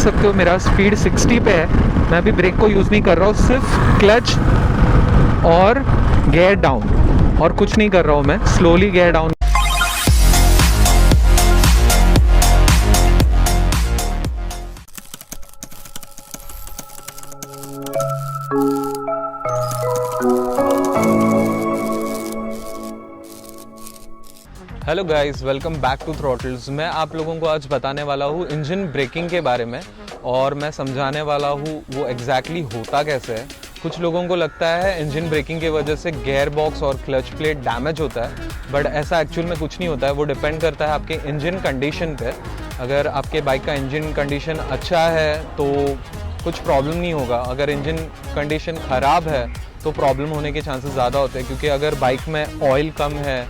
सकते हो मेरा स्पीड 60 पे है। मैं अभी ब्रेक को यूज़ नहीं कर रहा हूँ, सिर्फ क्लच और गियर डाउन, और कुछ नहीं कर रहा हूँ मैं। Slowly gear down. Hello guys, welcome back to Throttles. मैं आप लोगों को आज बताने वाला हूँ इंजन ब्रेकिंग के बारे में, और मैं समझाने वाला हूँ वो एग्जैक्टली होता कैसे है। कुछ लोगों को लगता है इंजन ब्रेकिंग की वजह से गियर बॉक्स और क्लच प्लेट डैमेज होता है, बट ऐसा एक्चुअल में कुछ नहीं होता है। वो डिपेंड करता है आपके इंजन कंडीशन पे। अगर आपके बाइक का इंजन कंडीशन अच्छा है तो कुछ प्रॉब्लम नहीं होगा। अगर इंजन कंडीशन ख़राब है तो प्रॉब्लम होने के चांसेस ज़्यादा होते हैं, क्योंकि अगर बाइक में ऑयल कम है,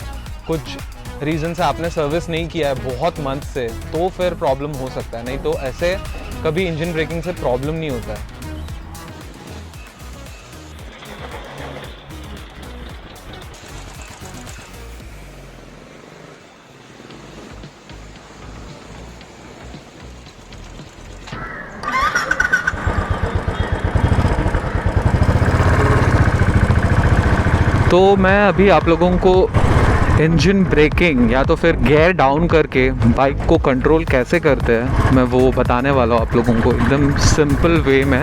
कुछ रीज़न से आपने सर्विस नहीं किया है बहुत मंथ से, तो फिर प्रॉब्लम हो सकता है। नहीं तो ऐसे कभी इंजन ब्रेकिंग से प्रॉब्लम नहीं होता है। तो मैं अभी आप लोगों को इंजन ब्रेकिंग या तो फिर गियर डाउन करके बाइक को कंट्रोल कैसे करते हैं, मैं वो बताने वाला हूँ आप लोगों को एकदम सिंपल वे में।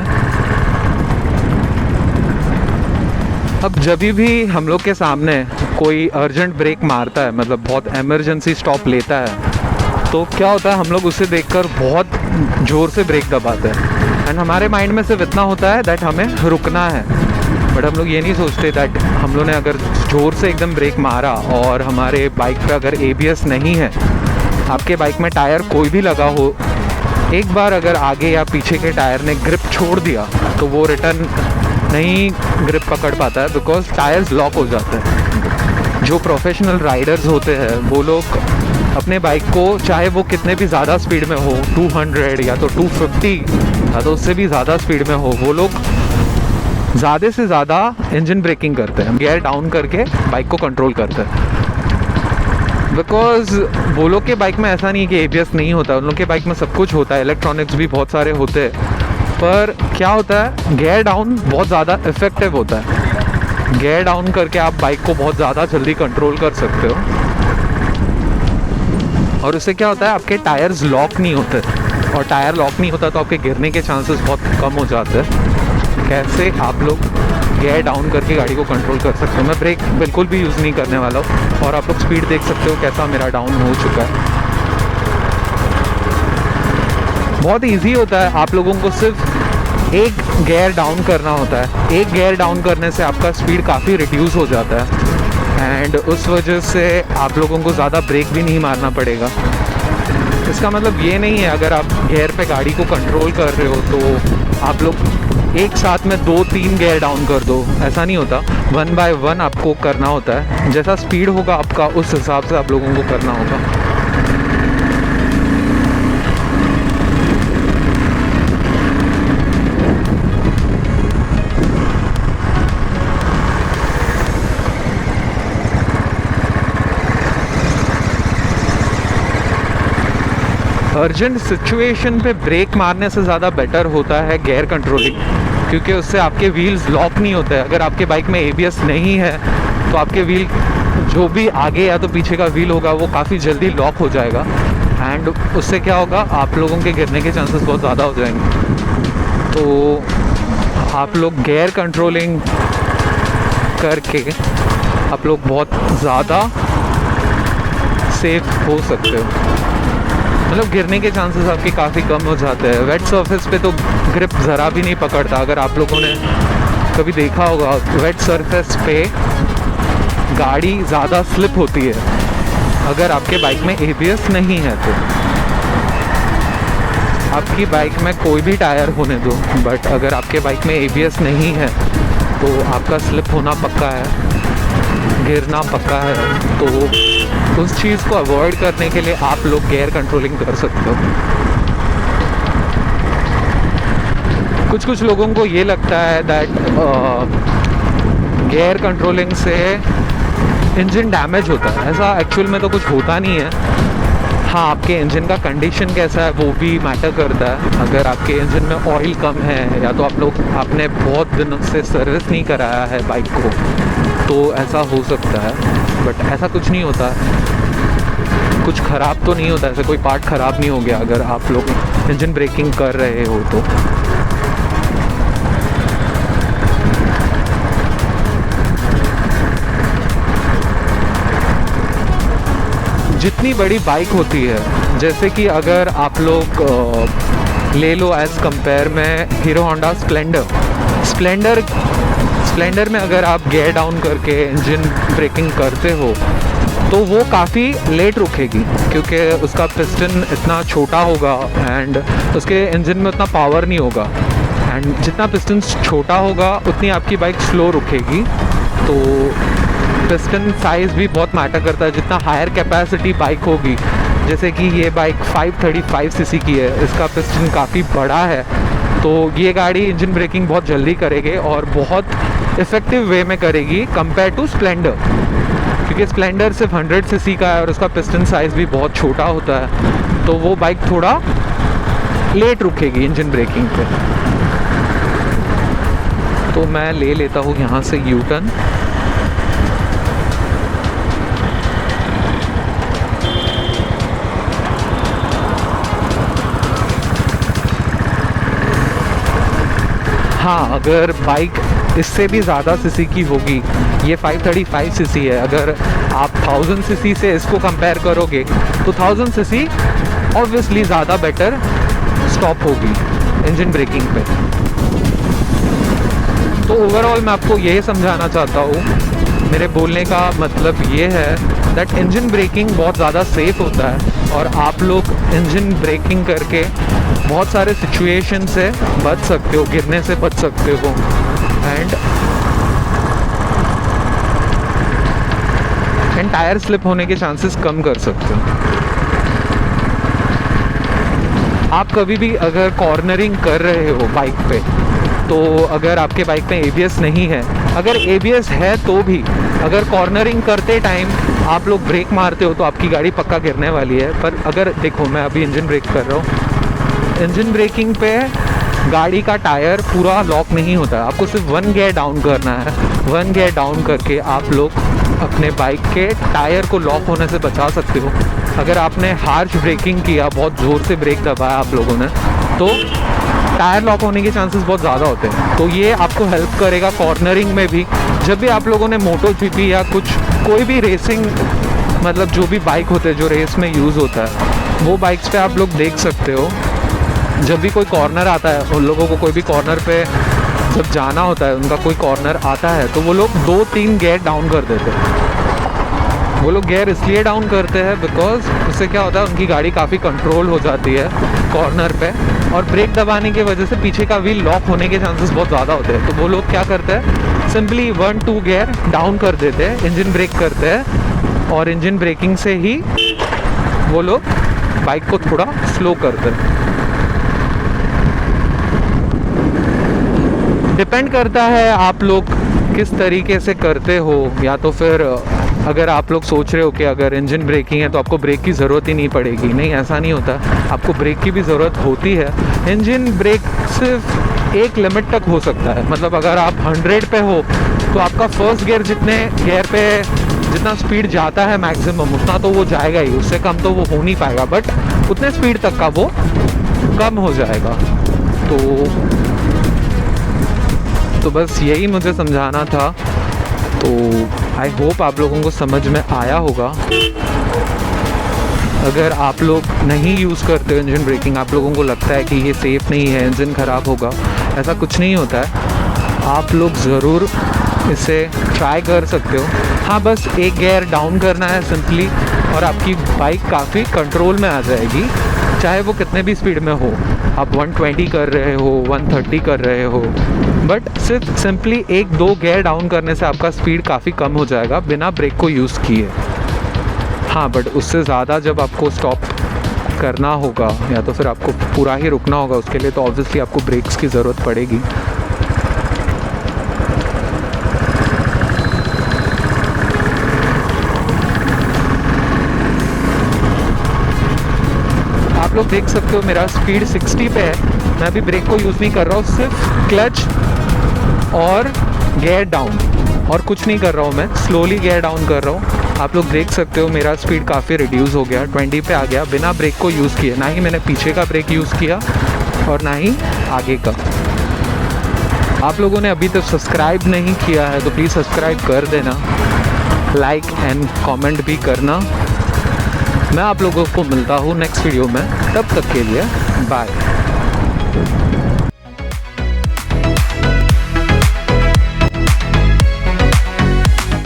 अब जब भी हम लोग के सामने कोई अर्जेंट ब्रेक मारता है, मतलब बहुत इमरजेंसी स्टॉप लेता है, तो क्या होता है, हम लोग उसे देखकर बहुत ज़ोर से ब्रेक दबाते हैं। एंड हमारे माइंड में सिर्फ इतना होता है दैट हमें रुकना है, बट हम लोग ये नहीं सोचते दैट हम लोग ने अगर ज़ोर से एकदम ब्रेक मारा और हमारे बाइक पे अगर ABS नहीं है, आपके बाइक में टायर कोई भी लगा हो, एक बार अगर आगे या पीछे के टायर ने ग्रिप छोड़ दिया तो वो रिटर्न नहीं ग्रिप पकड़ पाता है, बिकॉज टायर्स लॉक हो जाते हैं। जो प्रोफेशनल राइडर्स होते हैं वो लोग अपने बाइक को, चाहे वो कितने भी ज़्यादा स्पीड में हो, 200 या तो 250 या तो उससे भी ज़्यादा स्पीड में हो, वो लोग ज़्यादा से ज़्यादा इंजन ब्रेकिंग करते हैं, गियर डाउन करके बाइक को कंट्रोल करते हैं। बिकॉज वो लोग के बाइक में ऐसा नहीं कि ABS नहीं होता, उन लोग के बाइक में सब कुछ होता है, इलेक्ट्रॉनिक्स भी बहुत सारे होते हैं। पर क्या होता है, गियर डाउन बहुत ज़्यादा इफेक्टिव होता है। गियर डाउन करके आप बाइक को बहुत ज़्यादा जल्दी कंट्रोल कर सकते हो, और उससे क्या होता है, आपके टायर्स लॉक नहीं होते, और टायर लॉक नहीं होता तो आपके गिरने के चांसेस बहुत कम हो जाते हैं। कैसे आप लोग गियर डाउन करके गाड़ी को कंट्रोल कर सकते हो। मैं ब्रेक बिल्कुल भी यूज़ नहीं करने वाला हूँ, और आप लोग स्पीड देख सकते हो कैसा मेरा डाउन हो चुका है। बहुत इजी होता है, आप लोगों को सिर्फ एक गियर डाउन करना होता है। एक गियर डाउन करने से आपका स्पीड काफ़ी रिड्यूस हो जाता है, एंड उस वजह से आप लोगों को ज़्यादा ब्रेक भी नहीं मारना पड़ेगा। इसका मतलब ये नहीं है अगर आप गियर पे गाड़ी को कंट्रोल कर रहे हो तो आप लोग एक साथ में 2-3 गियर डाउन कर दो, ऐसा नहीं होता। 1 बाय 1 आपको करना होता है। जैसा स्पीड होगा आपका, उस हिसाब से आप लोगों को करना होगा। अर्जेंट सिचुएशन पे ब्रेक मारने से ज़्यादा बेटर होता है गियर कंट्रोलिंग, क्योंकि उससे आपके व्हील्स लॉक नहीं होते हैं। अगर आपके बाइक में ABS नहीं है तो आपके व्हील, जो भी आगे या तो पीछे का व्हील होगा, वो काफ़ी जल्दी लॉक हो जाएगा, एंड उससे क्या होगा, आप लोगों के गिरने के चांसेस बहुत ज़्यादा हो जाएंगे। तो आप लोग गियर कंट्रोलिंग करके आप लोग बहुत ज़्यादा सेफ हो सकते हो। मतलब गिरने के चांसेस आपके काफ़ी कम हो जाते हैं। वेट सरफेस पे तो ग्रिप ज़रा भी नहीं पकड़ता। अगर आप लोगों ने कभी देखा होगा, वेट सरफेस पे गाड़ी ज़्यादा स्लिप होती है अगर आपके बाइक में ABS नहीं है तो। आपकी बाइक में कोई भी टायर होने दो, बट अगर आपके बाइक में ABS नहीं है तो आपका स्लिप होना पक्का है, गिरना पक्का है। तो उस चीज़ को अवॉइड करने के लिए आप लोग गियर कंट्रोलिंग कर सकते हो। कुछ लोगों को ये लगता है दैट गियर कंट्रोलिंग से इंजन डैमेज होता है। ऐसा एक्चुअल में तो कुछ होता नहीं है। हाँ, आपके इंजन का कंडीशन कैसा है वो भी मैटर करता है। अगर आपके इंजन में ऑयल कम है या तो आपने बहुत दिनों से सर्विस नहीं कराया है बाइक को, तो ऐसा हो सकता है। बट ऐसा कुछ नहीं होता, कुछ ख़राब तो नहीं होता, ऐसे कोई पार्ट ख़राब नहीं हो गया अगर आप लोग इंजन ब्रेकिंग कर रहे हो तो। जितनी बड़ी बाइक होती है, जैसे कि अगर आप लोग ले लो एज़ कंपेयर में हीरो होंडा स्प्लेंडर में अगर आप गियर डाउन करके इंजन ब्रेकिंग करते हो तो वो काफ़ी लेट रुकेगी, क्योंकि उसका पिस्टन इतना छोटा होगा एंड उसके इंजन में उतना पावर नहीं होगा, एंड जितना पिस्टन छोटा होगा उतनी आपकी बाइक स्लो रुकेगी। तो पिस्टन साइज़ भी बहुत मैटर करता है। जितना हायर कैपेसिटी बाइक होगी, जैसे कि ये बाइक 535 सीसी की है, इसका पिस्टन काफ़ी बड़ा है, तो ये गाड़ी इंजन ब्रेकिंग बहुत जल्दी करेगी और बहुत इफ़ेक्टिव वे में करेगी कंपेयर टू स्प्लेंडर, क्योंकि स्प्लेंडर सिर्फ 100 सीसी का है और उसका पिस्टन साइज़ भी बहुत छोटा होता है, तो वो बाइक थोड़ा लेट रुकेगी इंजन ब्रेकिंग पे। तो मैं ले लेता हूँ यहाँ से यू टर्न। हाँ, अगर बाइक इससे भी ज़्यादा सीसी की होगी, ये 535 सीसी है, अगर आप 1000 सीसी से इसको कंपेयर करोगे तो 1000 सीसी ऑब्वियसली ज़्यादा बेटर स्टॉप होगी इंजन ब्रेकिंग पे। तो ओवरऑल मैं आपको यही समझाना चाहता हूँ, मेरे बोलने का मतलब ये है दैट इंजन ब्रेकिंग बहुत ज़्यादा सेफ़ होता है और आप लोग इंजन ब्रेकिंग करके बहुत सारे सिचुएशन से बच सकते हो, गिरने से बच सकते हो एंड टायर स्लिप होने के चांसेस कम कर सकते हो। आप कभी भी अगर कॉर्नरिंग कर रहे हो बाइक पे, तो अगर आपके बाइक में ABS नहीं है, अगर ABS है तो भी अगर कॉर्नरिंग करते टाइम आप लोग ब्रेक मारते हो तो आपकी गाड़ी पक्का गिरने वाली है। पर अगर देखो, मैं अभी इंजन ब्रेक कर रहा हूँ, इंजन ब्रेकिंग पे गाड़ी का टायर पूरा लॉक नहीं होता है, आपको सिर्फ 1 गियर डाउन करना है। 1 गियर डाउन करके आप लोग अपने बाइक के टायर को लॉक होने से बचा सकते हो। अगर आपने हार्श ब्रेकिंग किया, बहुत ज़ोर से ब्रेक दबाया आप लोगों ने, तो टायर लॉक होने के चांसेस बहुत ज़्यादा होते हैं। तो ये आपको हेल्प करेगा कॉर्नरिंग में भी। जब भी आप लोगों ने MotoGP या कोई भी रेसिंग, मतलब जो भी बाइक होते हैं जो रेस में यूज़ होता है, वो बाइक्स पे आप लोग देख सकते हो, जब भी कोई कॉर्नर आता है, उन लोगों को कोई भी कॉर्नर पे जब जाना होता है, उनका कोई कॉर्नर आता है, तो वो लोग 2-3 गियर डाउन कर देते हैं। वो लोग गियर इसलिए डाउन करते हैं बिकॉज उससे क्या होता है, उनकी गाड़ी काफ़ी कंट्रोल हो जाती है कॉर्नर पे, और ब्रेक दबाने की वजह से पीछे का व्हील लॉक होने के चांसेस बहुत ज़्यादा होते हैं। तो वो लोग क्या करते हैं, सिंपली 1-2 गियर डाउन कर देते हैं, इंजन ब्रेक करते हैं, और इंजन ब्रेकिंग से ही वो लोग बाइक को थोड़ा स्लो करते हैं। डिपेंड करता है आप लोग किस तरीके से करते हो, या तो फिर अगर आप लोग सोच रहे हो कि अगर इंजन ब्रेकिंग है तो आपको ब्रेक की ज़रूरत ही नहीं पड़ेगी, नहीं, ऐसा नहीं होता, आपको ब्रेक की भी ज़रूरत होती है। इंजन ब्रेक सिर्फ एक लिमिट तक हो सकता है, मतलब अगर आप 100 पे हो तो आपका फर्स्ट गियर जितने गियर पे जितना स्पीड जाता है मैक्सिमम, उतना तो वो जाएगा ही, उससे कम तो वो हो नहीं पाएगा, बट उतने स्पीड तक का वो कम हो जाएगा। तो बस यही मुझे समझाना था। तो आई होप आप लोगों को समझ में आया होगा। अगर आप लोग नहीं यूज़ करते हो इंजन ब्रेकिंग, आप लोगों को लगता है कि ये सेफ़ नहीं है, इंजन ख़राब होगा, ऐसा कुछ नहीं होता है। आप लोग ज़रूर इसे ट्राई कर सकते हो। हाँ, बस 1 गियर डाउन करना है सिंपली, और आपकी बाइक काफ़ी कंट्रोल में आ जाएगी, चाहे वो कितने भी स्पीड में हो। आप 120 कर रहे हो, 130 कर रहे हो, बट सिर्फ सिंपली 1-2 गियर डाउन करने से आपका स्पीड काफ़ी कम हो जाएगा बिना ब्रेक को यूज़ किए। हाँ, बट उससे ज़्यादा जब आपको स्टॉप करना होगा या तो फिर आपको पूरा ही रुकना होगा, उसके लिए तो ऑब्वियसली आपको ब्रेक्स की ज़रूरत पड़ेगी। लोग देख सकते हो मेरा स्पीड 60 पे है। मैं अभी ब्रेक को यूज़ नहीं कर रहा हूँ, सिर्फ क्लच और गियर डाउन, और कुछ नहीं कर रहा हूँ। मैं स्लोली गियर डाउन कर रहा हूँ। आप लोग देख सकते हो मेरा स्पीड काफ़ी रिड्यूस हो गया, 20 पे आ गया बिना ब्रेक को यूज़ किए। ना ही मैंने पीछे का ब्रेक यूज़ किया और ना ही आगे का। आप लोगों ने अभी तक सब्सक्राइब नहीं किया है तो प्लीज़ सब्सक्राइब कर देना, लाइक एंड कमेंट भी करना। मैं आप लोगों को मिलता हूँ नेक्स्ट वीडियो में, तब तक के लिए बाय।